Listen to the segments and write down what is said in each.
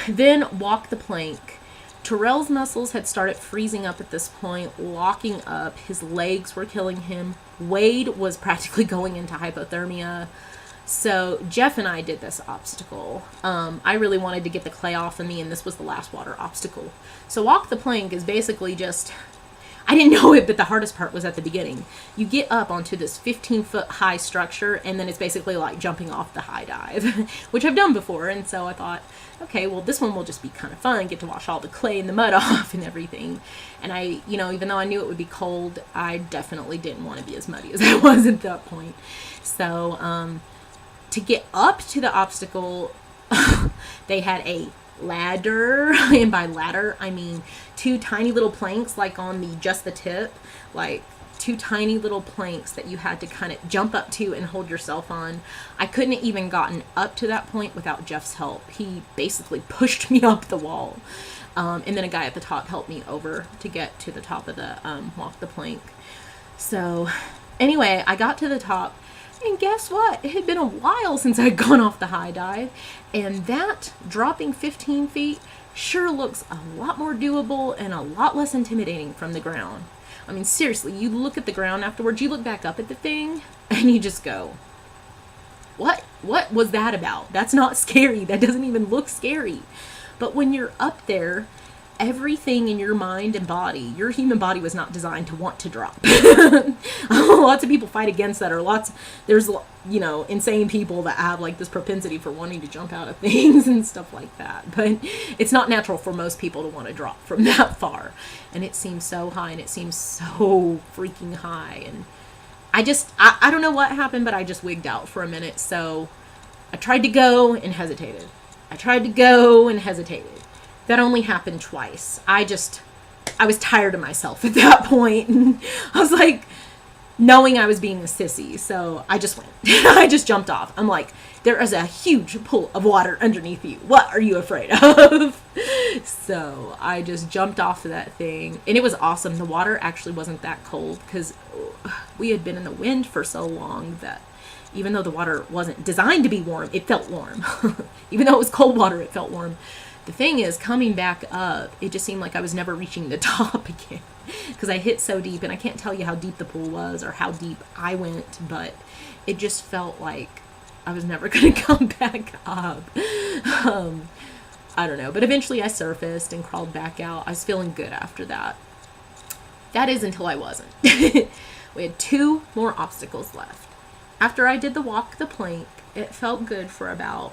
Then walk the plank. Terrell's muscles had started freezing up at this point, locking up. His legs were killing him. Wade was practically going into hypothermia. So Jeff and I did this obstacle. I really wanted to get the clay off of me, and this was the last water obstacle. So walk the plank is basically just, I didn't know it, but the hardest part was at the beginning. You get up onto this 15-foot high structure, and then it's basically like jumping off the high dive, which I've done before. And so I thought, okay, well, this one will just be kind of fun, get to wash all the clay and the mud off and everything. And I, even though I knew it would be cold, I definitely didn't want to be as muddy as I was at that point. So, to get up to the obstacle, they had a ladder, and by ladder I mean two tiny little planks, like on just the tip, like two tiny little planks that you had to kind of jump up to and hold yourself on. I couldn't have even gotten up to that point without Jeff's help. He basically pushed me up the wall, and then a guy at the top helped me over to get to the top of the walk the plank. So anyway, I got to the top. And guess what? It had been a while since I'd gone off the high dive, and that dropping 15 feet sure looks a lot more doable and a lot less intimidating from the ground. I mean, seriously, you look at the ground afterwards, you look back up at the thing, and you just go, what was that about? That's not scary. That doesn't even look scary. But when you're up there, everything in your mind and body, your human body was not designed to want to drop. Lots of people fight against that, or there's, insane people that have like this propensity for wanting to jump out of things and stuff like that. But it's not natural for most people to want to drop from that far. And it seems so high, and it seems so freaking high. And I don't know what happened, but I just wigged out for a minute. So I tried to go and hesitated. That only happened twice. I was tired of myself at that point. And I was like, knowing I was being a sissy. So I just went. I just jumped off. I'm like, there is a huge pool of water underneath you. What are you afraid of? So I just jumped off of that thing. And it was awesome. The water actually wasn't that cold because we had been in the wind for so long that even though the water wasn't designed to be warm, it felt warm. Even though it was cold water, it felt warm. The thing is, coming back up, it just seemed like I was never reaching the top again because I hit so deep, and I can't tell you how deep the pool was or how deep I went, but it just felt like I was never going to come back up. I don't know, but eventually I surfaced and crawled back out. I was feeling good after that. That is until I wasn't. We had 2 more obstacles left. After I did the walk the plank, it felt good for about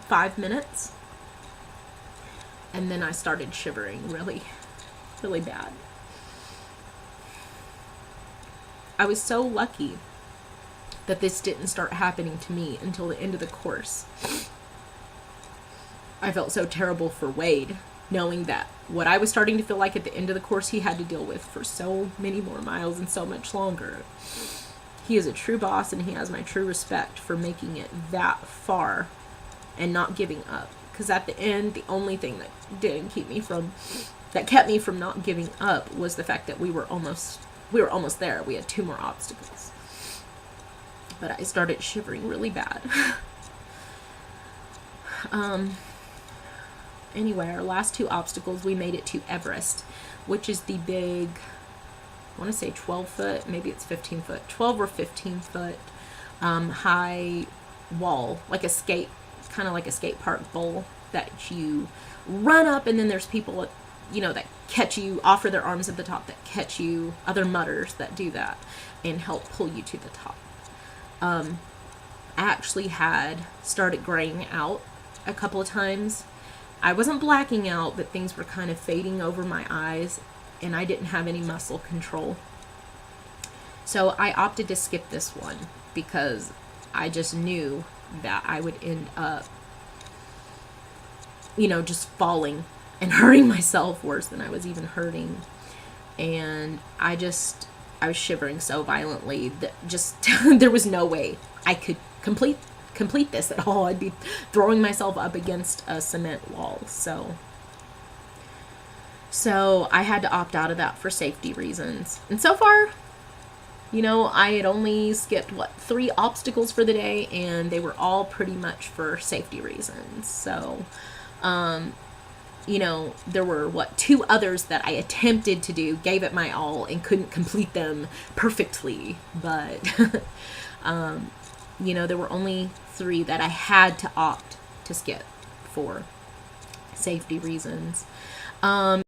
5 minutes. And then I started shivering really, really bad. I was so lucky that this didn't start happening to me until the end of the course. I felt so terrible for Wade, knowing that what I was starting to feel like at the end of the course he had to deal with for so many more miles and so much longer. He is a true boss, and he has my true respect for making it that far and not giving up. Because at the end, the only thing that kept me from not giving up was the fact that we were almost there. We had 2 more obstacles. But I started shivering really bad. Anyway, our last 2 obstacles, we made it to Everest, which is the big, I want to say 12-foot, maybe it's 15-foot, 12 or 15-foot high wall, like kind of like a skate park bowl that you run up, and then there's people that catch you, offer their arms at the top, that catch you, other mutters that do that and help pull you to the top. I actually had started graying out a couple of times. I wasn't blacking out, but things were kind of fading over my eyes, and I didn't have any muscle control. So I opted to skip this one because I just knew that I would end up, just falling and hurting myself worse than I was even hurting. And I was shivering so violently that just there was no way I could complete this at all. I'd be throwing myself up against a cement wall. So I had to opt out of that for safety reasons. And so far, I had only skipped 3 obstacles for the day, and they were all pretty much for safety reasons. So There were two others that I attempted to do, gave it my all, and couldn't complete them perfectly. But, there were only 3 that I had to opt to skip for safety reasons.